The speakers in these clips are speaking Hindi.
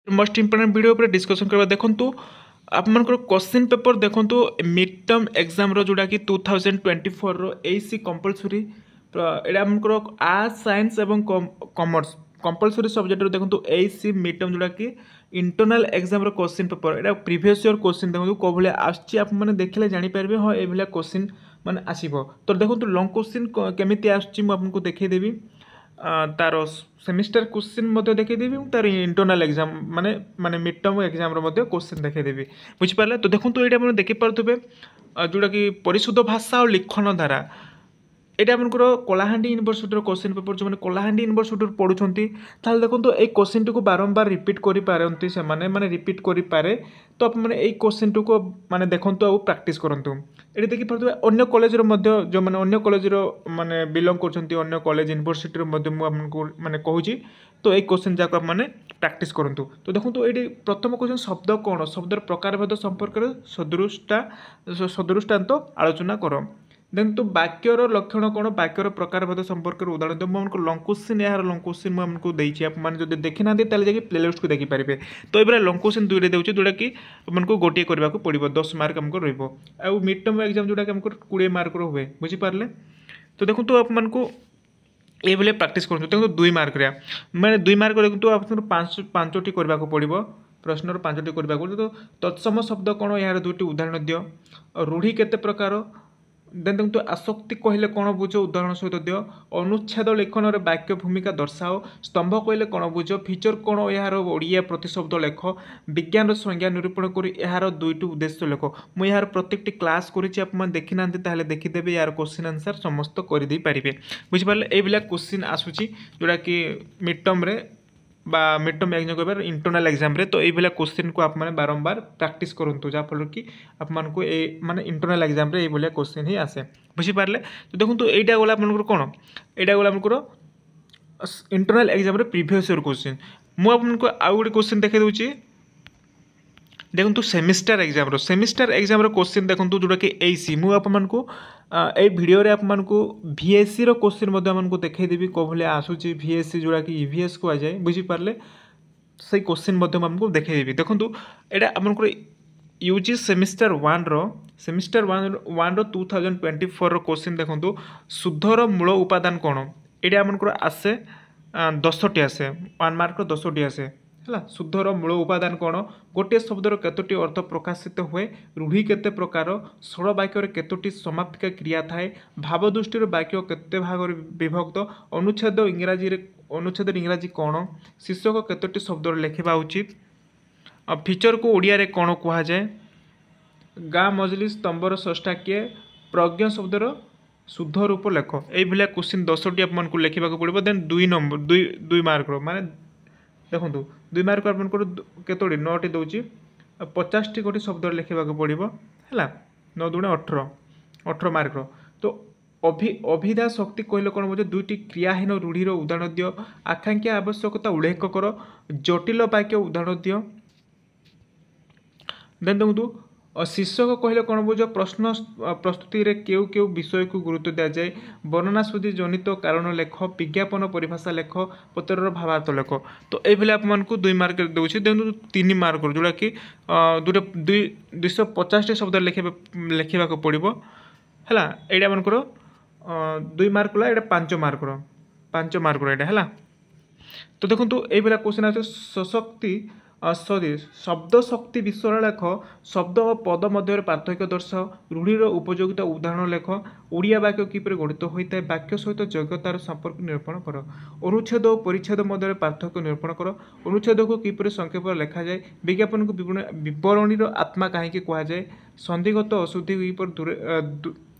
मोस्ट इंपोर्टेंट वीडियो पर डिस्कसन करबा देखंतु आपमनकर क्वेश्चन पेपर देखंतु मिड टर्म एग्जाम रो जोडा कि 2024 रो एसी कंपलसरी एडा हमनकर आर्ट्स साइंस एवं कॉमर्स कंपलसरी सब्जेक्ट रो देखंतु एसी मिड टर्म जोडा कि इंटरनल एग्जाम रो क्वेश्चन पेपर एडा प्रीवियस ईयर क्वेश्चन देखंतु को भले आछि आप माने देखले जानि परबे हो ए भले क्वेश्चन माने आसीबो तो देखंतु लॉन्ग क्वेश्चन केमिति आछि म आपनको देखै देबी तार सेमिस्टर क्वेश्चन देखदेवी तार इंटरनल एग्जाम माने माने मिड टर्म एग्जाम क्वेश्चन देखदेवी बुझिपारे तो देखो ये देखिपे जोटा कि परिशुद्ध भाषा और लिखन धारा यहाँ आपंकर कलाहांडी यूनिवर्सिटी क्वेश्चन पेपर जो मैंने कलाहांडी यूनिवर्सिटी पढ़ुं देखो ये क्वेश्चन टी को बारंबार रिपीट करें से माने रिपीट करें तो आप मैंने क्वेश्चन टी को माने देखूँ आ प्राक्ट करूँ ये देखिए अन्य कॉलेज जो मैंने अन्य कॉलेज माने बिलंग कर कॉलेज यूनिवर्सिटी माने कहूँ तो ये क्वेश्चन जाक मैंने प्राक्ट करूँ तो देखो ये प्रथम क्वेश्चन शब्द कौन शब्दर प्रकारभेद संपर्क सदृष्टांत आलोचना कर देन तो वाक्यर लक्षण कौन वाक्यर प्रकारभेद संपर्क उदाहरण देव मुझे लंग क्वेश्चन यार लंग क्वेश्चन मुझे देती आपने जब देखी ना जाकि प्लेलिस्ट को देखिपारे तो ये लंग क्वेश्चन दुईटे दूसरे जोटा कि आपको गोटे करने को पड़ो 10 मार्क आमको रहा मिड टर्म एग्जाम जोटा कि आमको 20 मार्क हुए बुझीपारे तो देखो तो आपको ये भाई प्राक्ट कर देखो 2 मार्क मैंने 2 मार्क देखो आप पांचटी करने को पड़ो प्रश्नर 5टी करने को तो तत्सम शब्द कौन यार 2टी उदाहरण दियो रूढ़ी केते प्रकार देन देखो आसक्ति कहले कौन बुझ उदाहरण सहित दियो अनुच्छेद लेखन वाक्य भूमिका दर्शाओ स्तंभ कहले कौन बुझ फीचर कौन यार ओडिया प्रतिशब्द लेख विज्ञान संज्ञा निरूपण कर यार 2टी उद्देश्य लेख मुझे यार प्रत्येक क्लास कर देखी ना देखीदेवे यार क्वेश्चन आंसर समस्त करदे पारे बुझिपारे ये क्वेश्चन आसूची जोटा कि मिड टर्म बा मिड टर्म एग्जाम कह इंटरनल एग्जाम रे तो ये क्वेश्चन को आप बारंबार प्राक्ट करूँ जहाँफल कि आपको माने इंटरनल एग्जाम रे ये क्वेश्चन ही आसे बुझीपारे तो देखो तो यहाँ गला आप कौन यहाँ गला आपको इंटरनल एग्जाम रे प्रीवियस ईयर क्वेश्चन मुझे आउ गोटे क्वेश्चन देखा दूसरी देखो तो सेमिस्टर एग्जाम रो क्वेश्चन देखो जोटा कि एसी मुझे ए वीडियो रे आपको VSC रो क्वेश्चन आपको देखदेवी कौ भाई आसूची VSC जोड़ा कि EVS को आए बुझीपारे से क्वेश्चन आपको देखदेवी देखो यहाँ आपको यूजी सेमिस्टर 1 रो 2024 रो क्वेश्चन देखो शुद्धर मूल उपादान कौन ये आपको आसे 10टी आसे 1 मार्क 10टी आसे है शुद्धर मूल उपादान कौन गोटे शब्दर केतोटी अर्थ प्रकाशित हुए रूढ़ी केते प्रकार सरल वाक्य केतोटी समापिका क्रिया थाए भाव दृष्टि वाक्य केते भाग विभक्त अनुच्छेद इंग्राजी कौन शीर्षक केतोटी शब्द लिखा उचित फीचर को ओडिया रे कौन कह जाए गाँ मजली स्तंभर स्रष्टा किए प्रज्ञ शब्दर शुद्ध रूप लेख ये क्वेश्चन 10टी आपको लिखा पड़ो देन 2 नंबर 2 मार्क माने देखो 2 मार्क आपको केतोटी 9टी दूची 50टी गोटी शब्द लिखा पड़ो है 9 दूणे 18 मार्क तो अभिधा शक्ति कहले कौन बुझे 2टी क्रियाहीन रूढ़ीर उदाहरण दियो आकांक्षा आवश्यकता उल्लेख कर जटिल वाक्य उदाहरण दियो देन देखो शीर्षक कहले कौन बुझ प्रश्न प्रस्तुति रे केउ केउ विषय को गुरुत्व दिया जाए वर्णनास्पति जनित कारण लेख विज्ञापन परिभाषा लेख पत्रर भावार्थ लेख तो ये आपको 2 मार्क दूसरी देखो 3 मार्क जोड़ा कि 250टी शब्द लिखा पड़ो है यहाँ आपंकर 2 मार्क ला 5 मार्क है तो देखो ये क्वेश्चन आ सशक्ति सॉरी शब्द शक्ति विषय लेख शब्द और पद मध्य पार्थक्य दर्शाओ रूढ़ीर उपयोगिता उदाहरण लेख ओडिया वाक्य किपर गठित होता है वाक्य सहित योग्यतार संपर्क निरूपण कर अनुच्छेद और परिच्छेद मध्य पार्थक्य निरूपण कर अनुच्छेद को किपर संक्षेप लिखा जाए विज्ञापन को विवरणीर आत्मा कहीं कहुए संधिगत अशुद्धि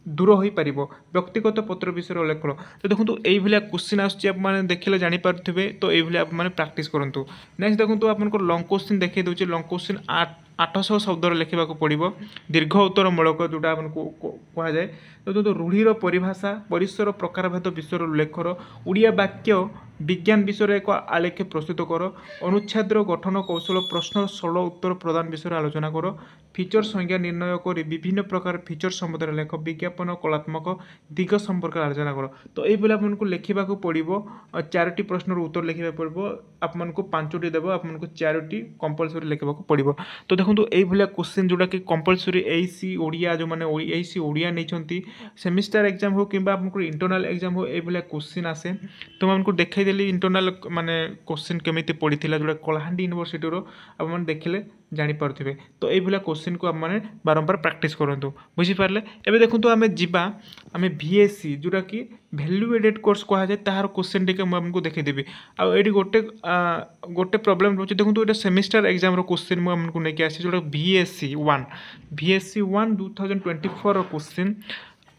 दूर हो पार व्यक्तिगत पत्र विषय उल्लेख कर तो देखो यही क्वेश्चन आसने देखिले जानीपारे तो ये आप प्राक्ट करूँ नेक्स्ट देखो आपको लंग क्वेश्चन देखे दूसरे लंग क्वेश्चन 800 शब्दर लिखा पड़ो दीर्घ उत्तरमूलक जोटा कह जाए तो रूढ़ीर परिभाषा परिसर प्रकारभेद विषय उल्लेखर ओडिया वाक्य विज्ञान विषय एक आलेख प्रस्तुत कर अनुच्छेदर गठन कौशल प्रश्न सरल उत्तर प्रदान विषय आलोचना कर फीचर संज्ञा निर्णय कर विभिन्न प्रकार फीचर संबंध लेख विज्ञापन कलात्मक दिग संपर्क आलोचना कर तो ये आपको लिखा पड़ो 4टी प्रश्नर उत्तर लिखा पड़ो आपको 5टी देव आपको 4टी कंपलसरी लिखा पड़ो तो देखो ये क्वेश्चन जोटा कि कंपलसरी एसी ओडिया जो मैंने एसी ओडिया नहीं सेमिस्टर एग्जाम हो कि आपको इंटरनाल एग्जाम हो ये क्वेश्चन आसे तो मैं देखईदेली इंटरनाल माने क्वेश्चन केमी पड़ी जोटा कलाहांडी यूनिवर्सिटी आप देखिले जानीपे तो ये क्वेश्चन को आप बारंबार प्रैक्टिस करूँ बुझीपारे एवं देखो आम जा आम VSc जोटा कि वैल्यू एडेड कोर्स कह जाए तार क्वेश्चन टी मुझे देखईदेवी आठ गोटे गोटे प्रोब्लेम रोचे देखो ये सेमिस्टर एग्जाम क्वेश्चन मुझे नहीं आसी जोटा VSc 1 2024 क्वेश्चन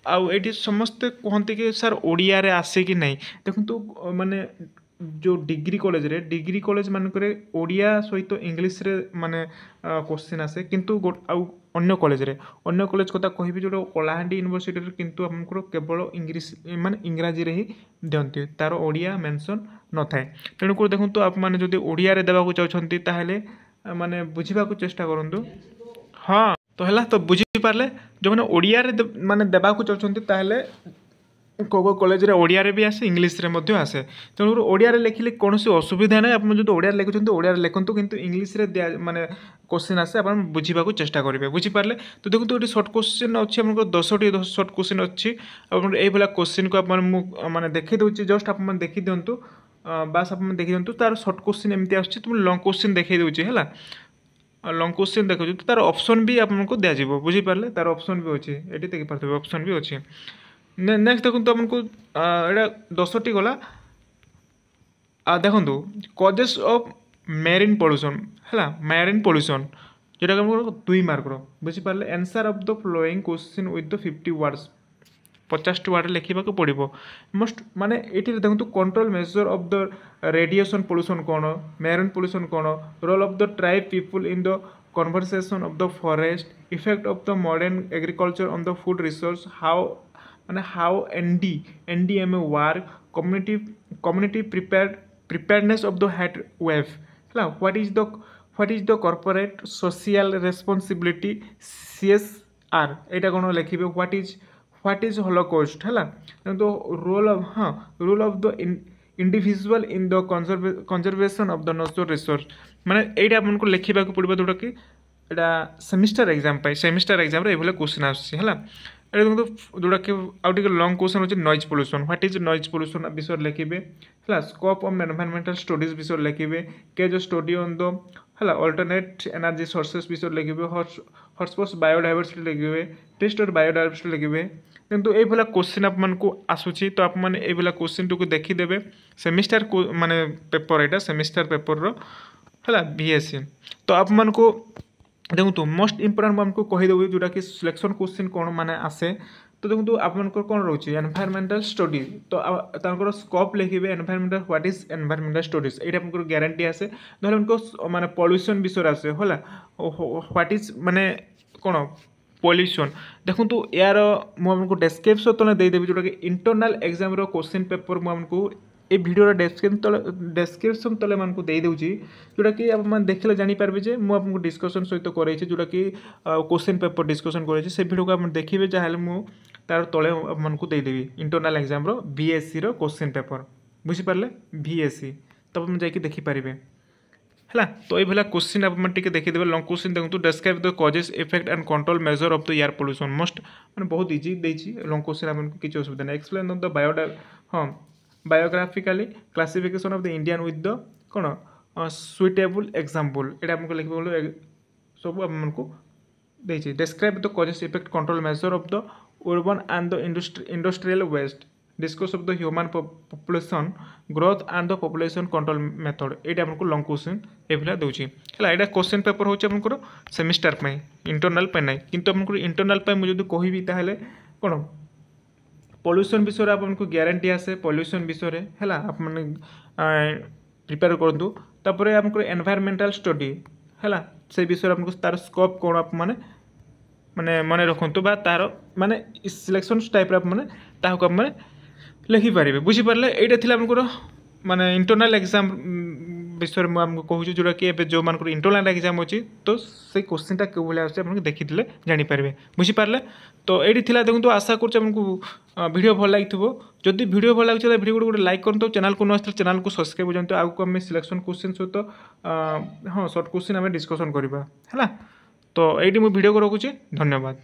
आउ ये समस्ते कहते कि सर ओडिया रे आसे कि नहीं देखो माने जो डिग्री कॉलेज मानक ओडिया सहित इंग्लीश रे माने क्वेश्चन आसे किंतु अन्य कॉलेज कथा कहबी जो कलाहांडी यूनिवर्सिटी किंतु हमको केवल इंग्लीश माने इंग्राजी रे ही दियंती तार ओडिया मेंशन न थाए तेणुक देखो आप माने जदि ओडिया रे देबाकू चाहछंती ताहेले माने बुझिबाकू चेष्टा करंतु हाँ तो है तो बुझीपारे जो मैंने ओडिया रे माने देबाकू चाहछंती ताहेले को कॉलेज रे ओडिया रे भी आसे इंग्लीश रे मध्य आसे तेणु ओडिया रे लिखिले कौन असुविधा ना आप जो ओडिया लिखुंत ओडिया लिखु किंतु इंग्लीश रे माने क्वेश्चन आसे आप बुझीबाकू चेष्टा करेंगे बुझीपारे तो देखो ये शॉर्ट क्वेश्चन अच्छी आम 10टी शॉर्ट क्वेश्चन अच्छी ये क्वेश्चन को आप माने देखी दूसरी जस्ट आप देखी दिंतु बास आप देखी दिंतु तार शॉर्ट क्वेश्चन एमती आसुची तुम लॉन्ग क्वेश्चन देखी दूसरी है लॉन्ग क्वेश्चन देखो तो तार ऑप्शन भी आपको दिज्व बुझीपारे तार ऑप्शन भी अच्छी ये देखिए ऑप्शन भी अच्छी नेक्स्ट देखो तो आपको यहाँ 10टी गला देखो कजेस ऑफ मेरीन पॉल्यूशन है मेरीन पॉल्यूशन जोटा कि 2 मार्क बुझीपारे answer of the following question with the 50 words 50 word लिखा पड़ो मोस्ट माने ये देखो control measure of the radiation pollution कौन मेरीन पॉल्यूशन कौन role of the tribe people in the conversation of the forest effect of the modern agriculture on the food resource how माने how NDMA work community preparedness of the heat wave है what is the corporate social responsibility CSR एटा कौन लिखे व्हाट इज हॉलोकॉस्ट है तो role of the individual in the conservation of the natural resource माने एटा आपको लिखा पड़ो जोटा कि सेमिस्टर एग्जाम रे ये क्वेश्चन आसला जोटा कि आउट लॉन्ग क्वेश्चन होची noise pollution what is noise pollution विषय लिखे है स्कोप ऑफ एनवायरमेंटल स्टडीज विषय लिखे के जो स्टडी ऑन द है अल्टरनेट एनर्जी सोर्सेस विषय लिखे हॉटस्पॉट्स बायोडाइवर्सिटी लिखे टेस्ट और बायोडाइवर्सिटी लिखे किंतु ये क्वेश्चन आपको आसूची तो आपने क्वेश्चन टू देखीदे सेमिस्टर माने पेपर यहाँ सेमिस्टर पेपर रो है VSc तो आपको देखो तो मोस्ट इंपोर्टेंट आमको कहीदेवी जोटा कि सिलेक्शन क्वेश्चन कौन माने आसे तो देखो आपको कौन रोचे एनवायरमेंटल स्टडी तो स्कोप लिखे environmental what is environmental studies ये आपको गारंटी आसे ना उनको माने पॉल्यूशन विषय आसे है व्हाट इज माने कौन पॉल्यूशन देखो तो यार मुझे डेस्क्रिप्शन तले देदेवी जोटा कि इंटरनाल एग्जाम रो क्वेश्चन पेपर मुझे ये भिडियो डेस्क्रिप्शन तले मानक दे दूँगी जोटा कि आप देखले जानीपारे जे मुझे डिस्कसन सहित कर जोटा कि क्वेश्चन पेपर डिस्कसन कर से भिडियो को आप देखिए जहाँ मुझे तार तले आपको देदेवी इंटरनाल एग्जाम रो VSc रो क्वेश्चन पेपर बुझीपारे VSc तब आप जाकि देखिपारे है तो ये क्वेश्चन आप देखीदे लॉन्ग क्वेश्चन देखो describe the causes effect and control measure of the air pollution most मैंने बहुत इजी देती लॉन्ग क्वेश्चन आपको किसी असुविधा नहीं explain the biographically classification of the Indian with the कौन सुइटेबल एग्जाम्पल ये आपको लिखे सब आपको देखिए describe the causes effect control measure of the urban and the industrial waste discuss of the human population growth and the population control method ये आपको लॉन्ग क्वेश्चन ये दूसरी है यहाँ क्वेश्चन पेपर होकर सेमिस्टर इंटरनाल ना किंतु आपको इंटरनाल मुझे कहबी ताहले कौन पॉल्यूशन विषय आपको गारंटी आसे पॉल्यूशन विषय है आप प्रिपेयर करूँ तापर आपको एनवायरमेंटल स्टडी है से विषय आपको तार स्कोप कौन आप माने माने मन रखु बा तार माने सिलेक्शन टाइप आप माने ताकू आप माने लिखिपारे बुझीपारे यहाँ आमको माने इंटरनल एग्जाम विषय में आमको कहूँ जोटा कि जो मान इंटरनल एग्जाम अच्छी तो से क्वेश्चनटा क्यों भाई आप देखी जानीपारे बुझीपारे तो ये देखो आशा करूँ वीडियो भल लगी जदि वीडियो भल लगे वीडियो गोटे लाइक करूँ चैनल को न चैनल को सब्सक्राइब जानते आगे आम सिलेक्शन क्वेश्चन सहित हाँ सर्ट क्वेश्चन आम डिस्कसन करवा है तो ये मुझे वीडियो को रखुच्छे धन्यवाद।